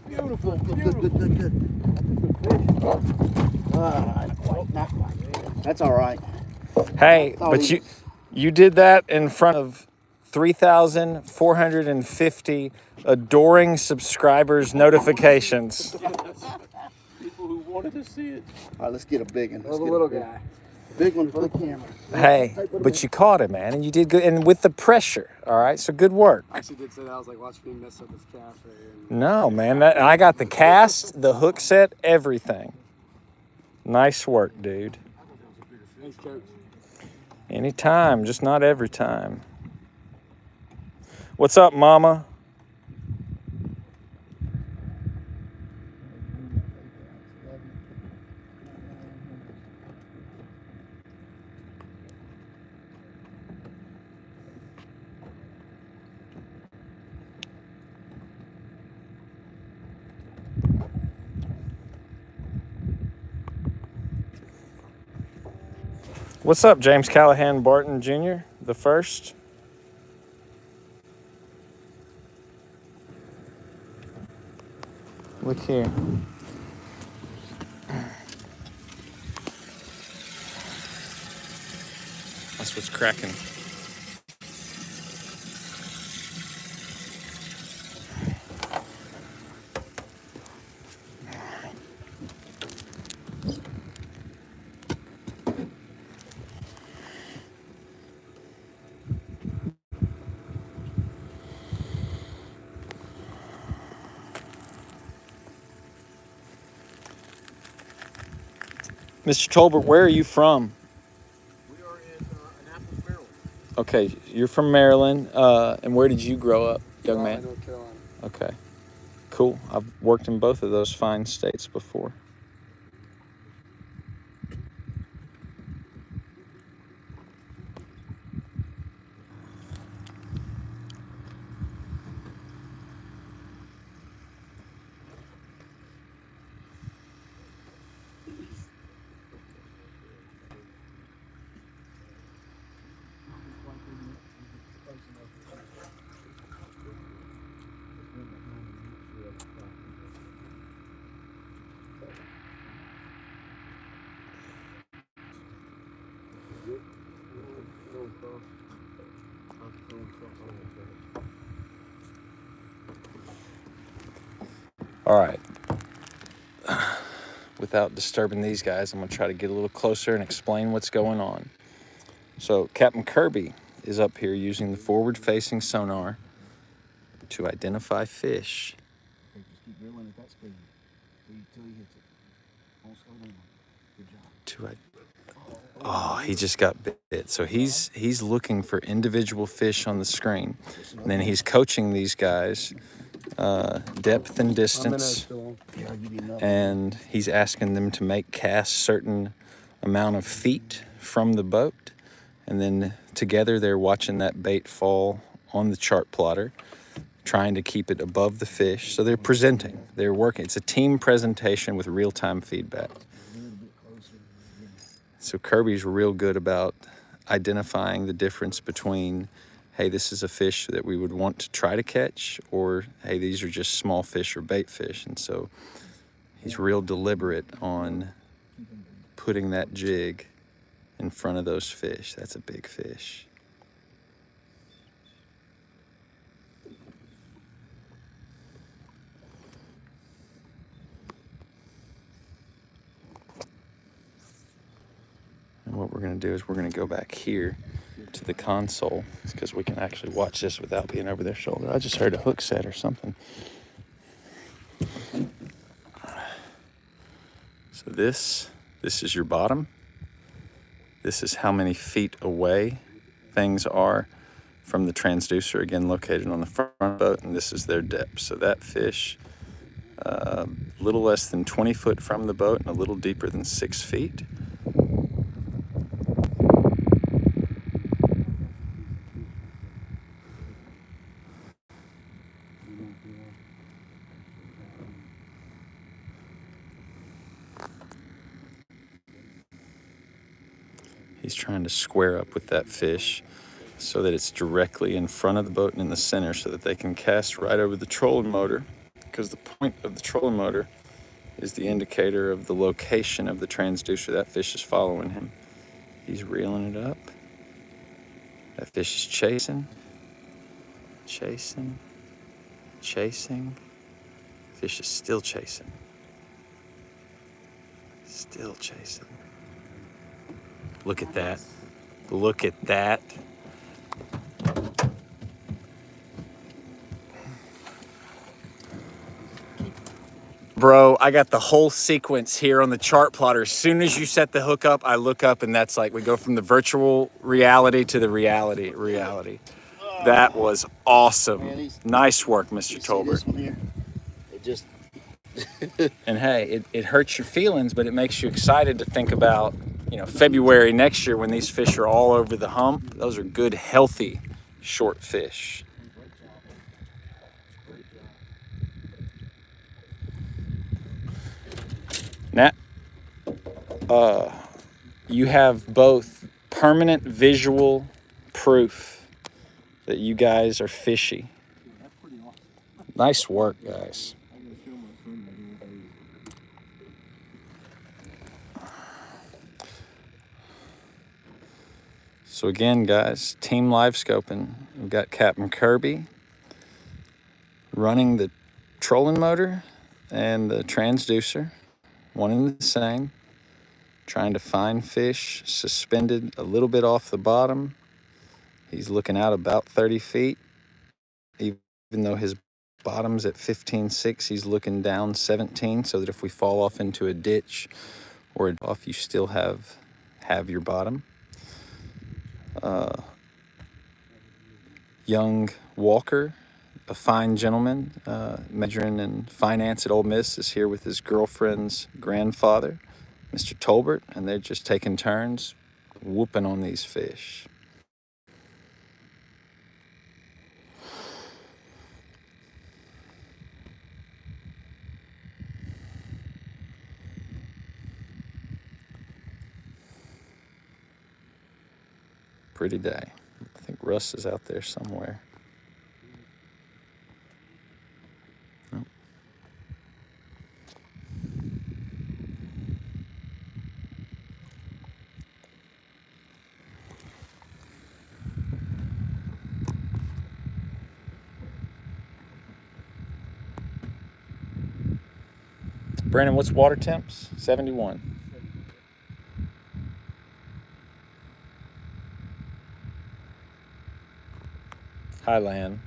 Beautiful. Good. Not quite. That's all right. Hey, but you did that in front of 3,450 adoring subscribers notifications. People who wanted to see it. All right, let's get a big one. Or the little guy. Big one for the camera. Hey, but you caught it, man, and you did good, and with the pressure, all right? So good work. I actually did say that. I was like, watch me mess up this cast right here. No, man, I got the cast, the hook set, everything. Nice work, dude. Thanks, Coach. Anytime, just not every time. What's up, mama? What's up, James Callahan Barton Jr., the first? Look here. That's what's cracking. Mr. Tolbert, where are you from? We are in Annapolis, Maryland. Okay, you're from Maryland. And where did you grow up, young man? North Carolina. Okay, cool. I've worked in both of those fine states before. All right. Without disturbing these guys, I'm going to try to get a little closer and explain what's going on. So Captain Kirby is up here using the forward-facing sonar to identify fish. Just keep reeling at that speed until he hits it. Don't slow down. Good job. Oh, he just got bit. So he's looking for individual fish on the screen. And then he's coaching these guys depth and distance. And he's asking them to make casts certain amount of feet from the boat. And then together they're watching that bait fall on the chart plotter, trying to keep it above the fish. So they're presenting, they're working. It's a team presentation with real-time feedback. So Kirby's real good about identifying the difference between, hey, this is a fish that we would want to try to catch, or hey, these are just small fish or bait fish. And so he's real deliberate on putting that jig in front of those fish. That's a big fish. And what we're going to do is we're going to go back here to the console, because we can actually watch this without being over their shoulder. I just heard a hook set or something. So this is your bottom. This is how many feet away things are from the transducer, again located on the front boat, and this is their depth. So that fish, a little less than 20 foot from the boat and a little deeper than 6 feet. He's trying to square up with that fish so that it's directly in front of the boat and in the center, so that they can cast right over the trolling motor because the point of the trolling motor is the indicator of the location of the transducer. That fish is following him. He's reeling it up. That fish is chasing, chasing, chasing. Fish is still chasing. Still chasing. Look at that. Look at that. Bro, I got the whole sequence here on the chart plotter. As soon as you set the hook up, I look up and that's like we go from the virtual reality to the reality. That was awesome. Man, Nice work, Mr. See Tolbert. this one here? It just And hey, it hurts your feelings, but it makes you excited to think about, you know, February next year when these fish are all over the hump. Those are good, healthy, short fish. Now, you have both permanent visual proof that you guys are fishy. Nice work, guys. So again, guys, team live scoping. We've got Captain Kirby running the trolling motor and the transducer, one and the same, trying to find fish suspended a little bit off the bottom. He's looking out about 30 feet. Even though his bottom's at 15.6, he's looking down 17, so that if we fall off into a ditch or off, you still have your bottom. Young Walker, a fine gentleman, majoring in finance at Ole Miss, is here with his girlfriend's grandfather, Mr. Tolbert, and they're just taking turns whooping on these fish. Pretty day. I think Russ is out there somewhere. Nope. Brandon, what's water temps? 71. Highland.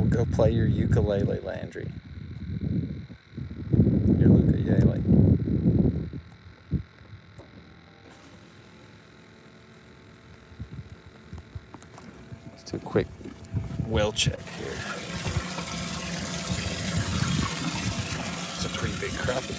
Go play your ukulele, Landry. Your ukulele. Let's do a quick well check here. It's a pretty big crappie.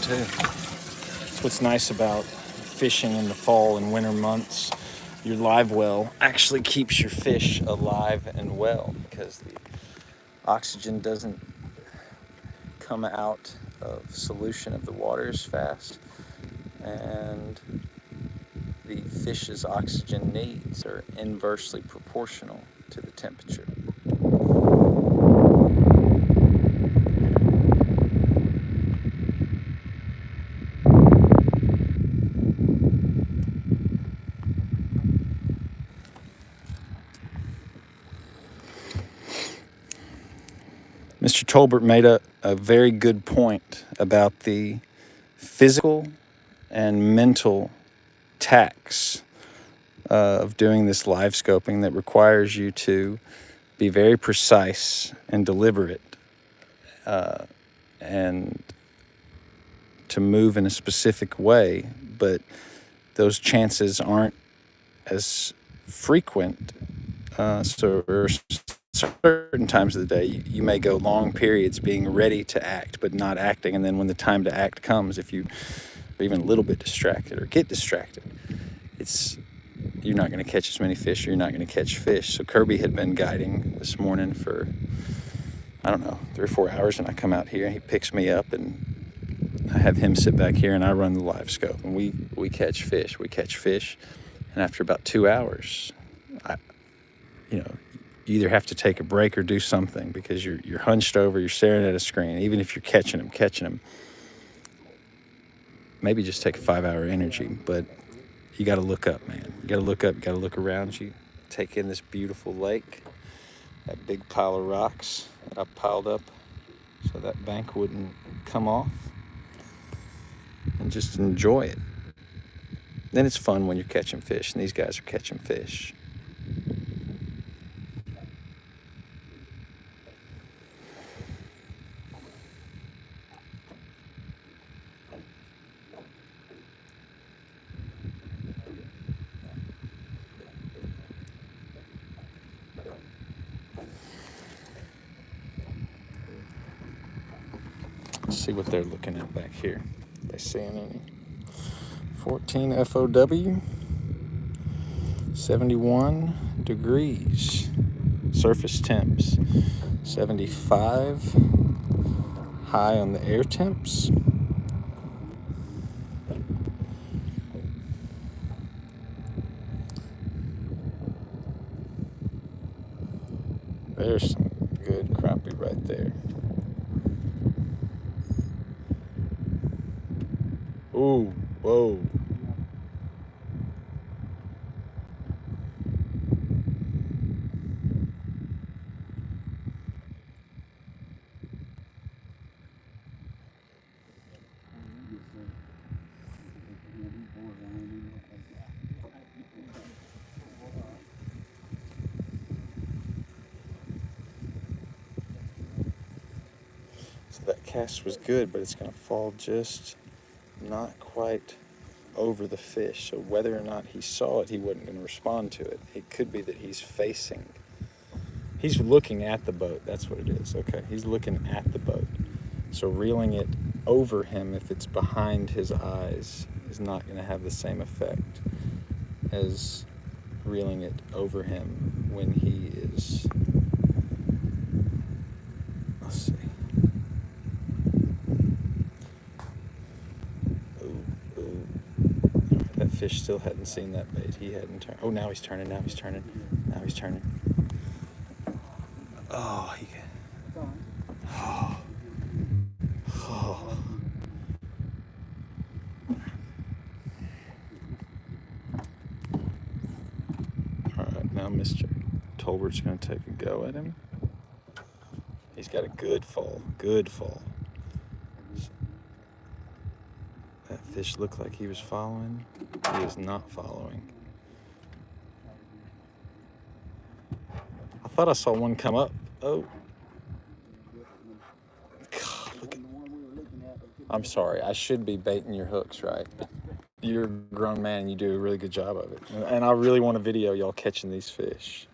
Too. That's what's nice about fishing in the fall and winter months. Your live well actually keeps your fish alive and well because the oxygen doesn't come out of solution of the water as fast, and the fish's oxygen needs are inversely proportional to the temperature. Mr. Tolbert made a very good point about the physical and mental tax of doing this live scoping that requires you to be very precise and deliberate, and to move in a specific way, but those chances aren't as frequent. So there are certain times of the day you may go long periods being ready to act but not acting, and then when the time to act comes, if you are even a little bit distracted or get distracted, you're not going to catch as many fish, or you're not going to catch fish. So Kirby had been guiding this morning for, I don't know, 3 or 4 hours, and I come out here and he picks me up and I have him sit back here and I run the live scope, and we catch fish. And after about 2 hours, you either have to take a break or do something, because you're hunched over, you're staring at a screen. Even if you're catching them, maybe just take a 5-hour energy, but you got to look up, man. You got to look up, you got to look around you, take in this beautiful lake, that big pile of rocks that I piled up so that bank wouldn't come off, and just enjoy it. Then it's fun when you're catching fish, and these guys are catching fish. Let's see what they're looking at back here. They seeing any? 14 FOW, 71 degrees. Surface temps, 75. High on the air temps. There's some good crappie right there. Ooh, whoa. So that cast was good, but it's going to fall just not quite over the fish. So whether or not he saw it, he wasn't going to respond to it. It could be that he's looking at the boat. That's what it is. Okay, he's looking at the boat. So reeling it over him, if it's behind his eyes, is not going to have the same effect as reeling it over him when he is, let's see. That fish still hadn't seen that bait. He hadn't turned. Oh, now he's turning. Oh, oh. All right, now Mr. Tolbert's going to take a go at him. He's got a good fall. That fish looked like he was following. He is not following. I thought I saw one come up. Oh. God, look at... I'm sorry. I should be baiting your hooks, right? But you're a grown man and you do a really good job of it. And I really want to video y'all catching these fish.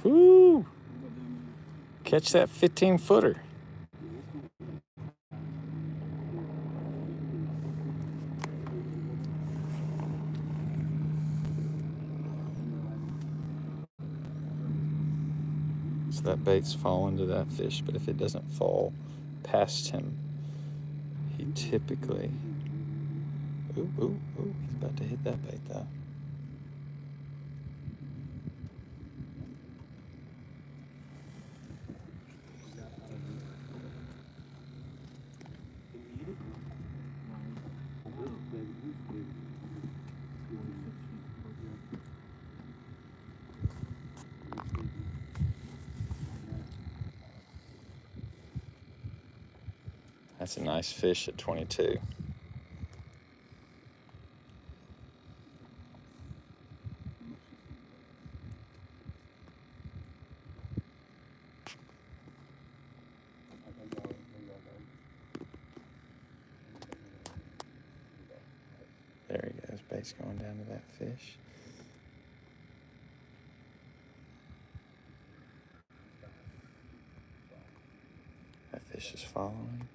Woo! Catch that 15-footer. So that bait's falling to that fish, but if it doesn't fall past him, he typically... ooh, he's about to hit that bait though. That's a nice fish at 22. There he goes, bait's going down to that fish. That fish is following.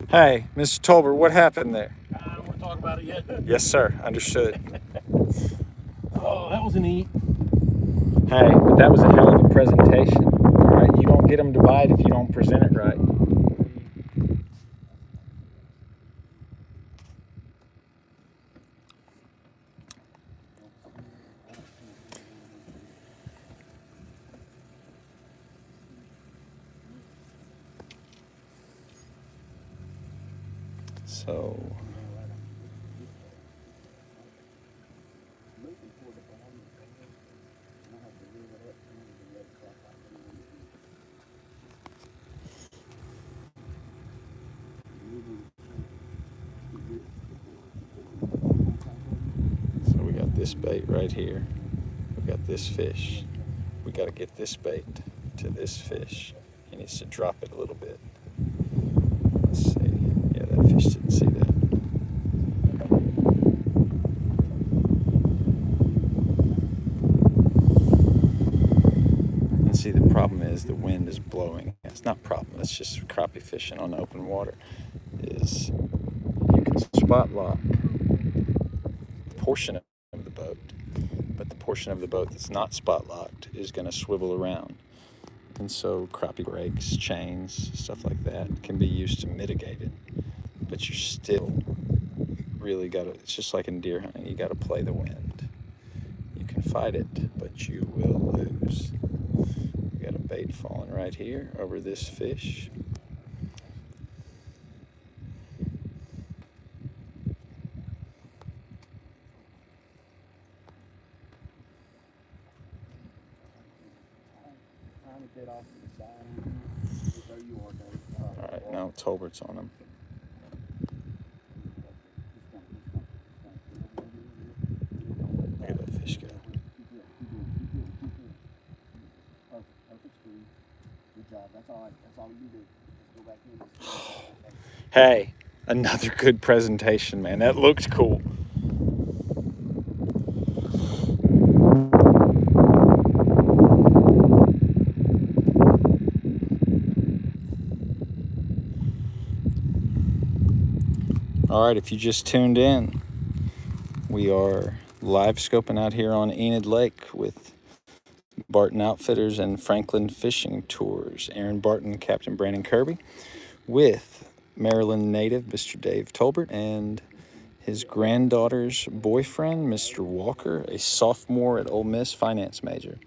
Hey, Mr. Tolbert, what happened there? I don't want to talk about it yet. Yes, sir. Understood. Oh, that was an eat. Hey, but that was a hell of a presentation. All right, you don't get them to bite if you don't present it right. So we got this bait right here. We got this fish. We got to get this bait to this fish. He needs to drop it a little bit. Let's see. Yeah, that fish didn't see that. And see, the problem is the wind is blowing. It's not a problem. It's just crappie fishing on open water. Is you can spot lock a portion of the boat, but the portion of the boat that's not spot locked is going to swivel around. And so crappie brakes, chains, stuff like that can be used to mitigate it. But you still really got to, it's just like in deer hunting, you got to play the wind. You can fight it, but you will lose. We got a bait falling right here over this fish. All right, now Tolbert's on him. Look at that fish go. Good job. That's all you do. Just go back in. Hey, another good presentation, man. That looked cool. All right, if you just tuned in, we are live scoping out here on Enid Lake with Barton Outfitters and Franklin Fishing Tours. Aaron Barton, Captain Brandon Kirby, with Maryland native Mr. Dave Tolbert and his granddaughter's boyfriend, Mr. Walker, a sophomore at Ole Miss, finance major.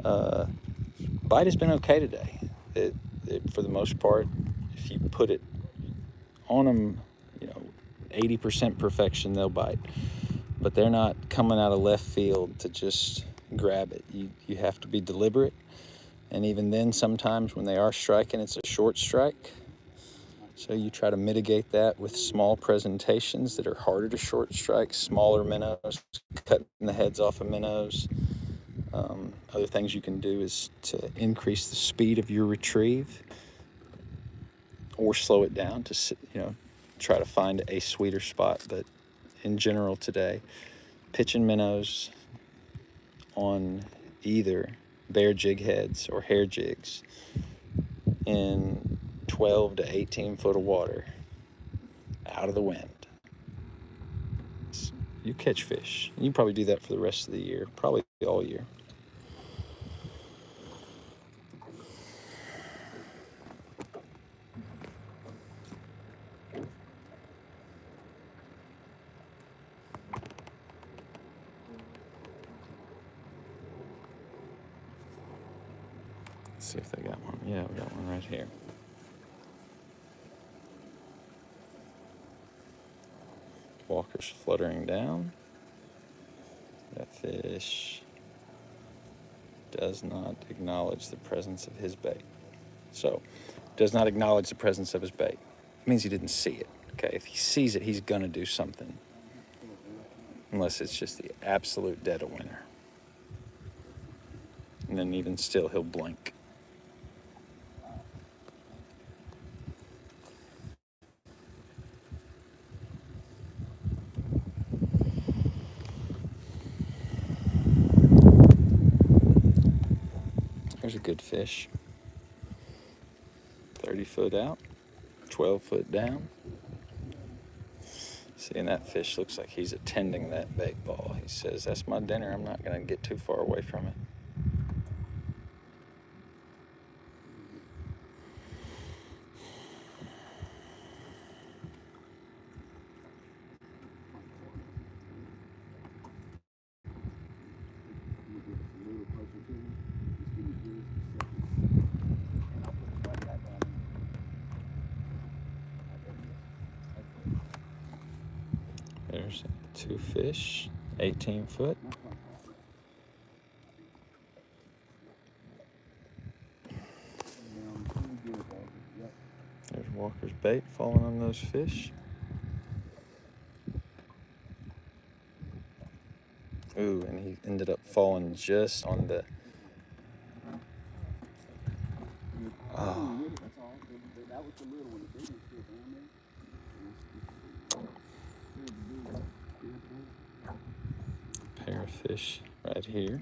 Bite has been okay today. For the most part, if you put it on them, 80% perfection, they'll bite. But they're not coming out of left field to just grab it. You have to be deliberate. And even then, sometimes when they are striking, it's a short strike. So you try to mitigate that with small presentations that are harder to short strike, smaller minnows, cutting the heads off of minnows. Other things you can do is to increase the speed of your retrieve or slow it down to, try to find a sweeter spot. But in general today, pitching minnows on either bare jig heads or hair jigs in 12 to 18 foot of water out of the wind. You catch fish. You probably do that for the rest of the year, probably all year. Let's see if they got one. Yeah, we got one right here. Walker's fluttering down. That fish does not acknowledge the presence of his bait. So, does not acknowledge the presence of his bait. It means he didn't see it. Okay, if he sees it, he's gonna do something. Unless it's just the absolute dead of winter. And then even still, he'll blink. There's a good fish. 30 foot out, 12 foot down. See, and that fish looks like he's attending that bait ball. He says, that's my dinner. I'm not going to get too far away from it. There's 2 fish, 18 foot. There's Walker's bait falling on those fish. Ooh, and he ended up falling just on the... Oh. Pair of fish right here.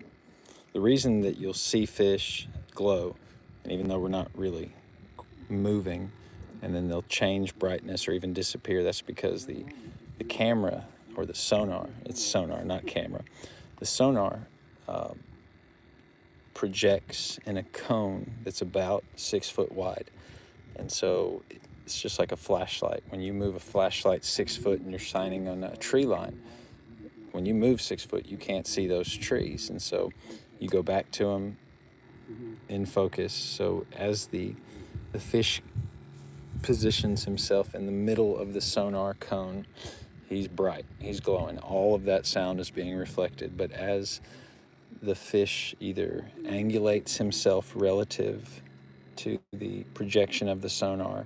The reason that you'll see fish glow, and even though we're not really moving, and then they'll change brightness or even disappear, that's because the camera, or the sonar, it's sonar, not camera, the sonar projects in a cone that's about 6 foot wide. And so it's just like a flashlight. When you move a flashlight 6 foot and you're shining on a tree line, when you move 6 foot, you can't see those trees. And so you go back to them in focus. So as the fish positions himself in the middle of the sonar cone, he's bright, he's glowing. All of that sound is being reflected. But as the fish either angulates himself relative to the projection of the sonar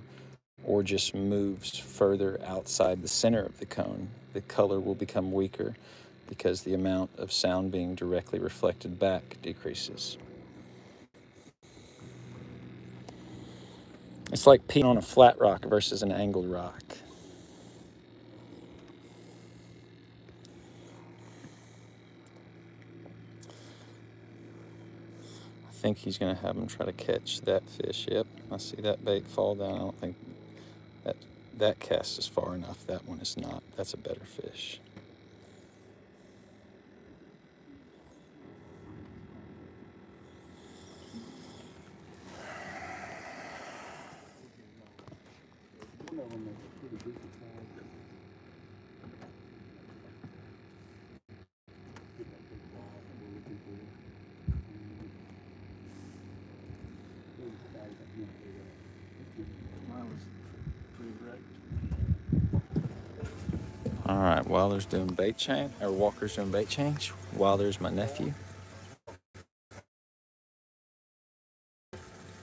or just moves further outside the center of the cone, the color will become weaker because the amount of sound being directly reflected back decreases. It's like peeing on a flat rock versus an angled rock. I think he's going to have him try to catch that fish. Yep, I see that bait fall down. I don't think that cast is far enough. That one is not. That's a better fish. All right, Wilder's doing bait change, or Walker's doing bait change. Wilder's my nephew.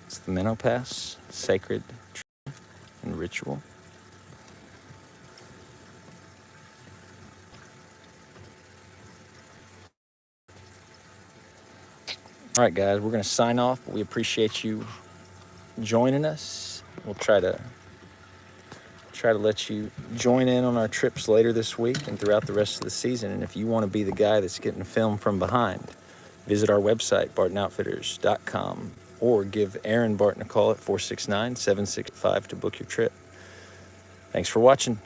It's the minnow pass, sacred and ritual. All right, guys, we're going to sign off. We appreciate you joining us. We'll try to let you join in on our trips later this week and throughout the rest of the season. And if you want to be the guy that's getting filmed from behind, visit our website, bartonoutfitters.com, or give Aaron Barton a call at 469-765 to book your trip. Thanks for watching.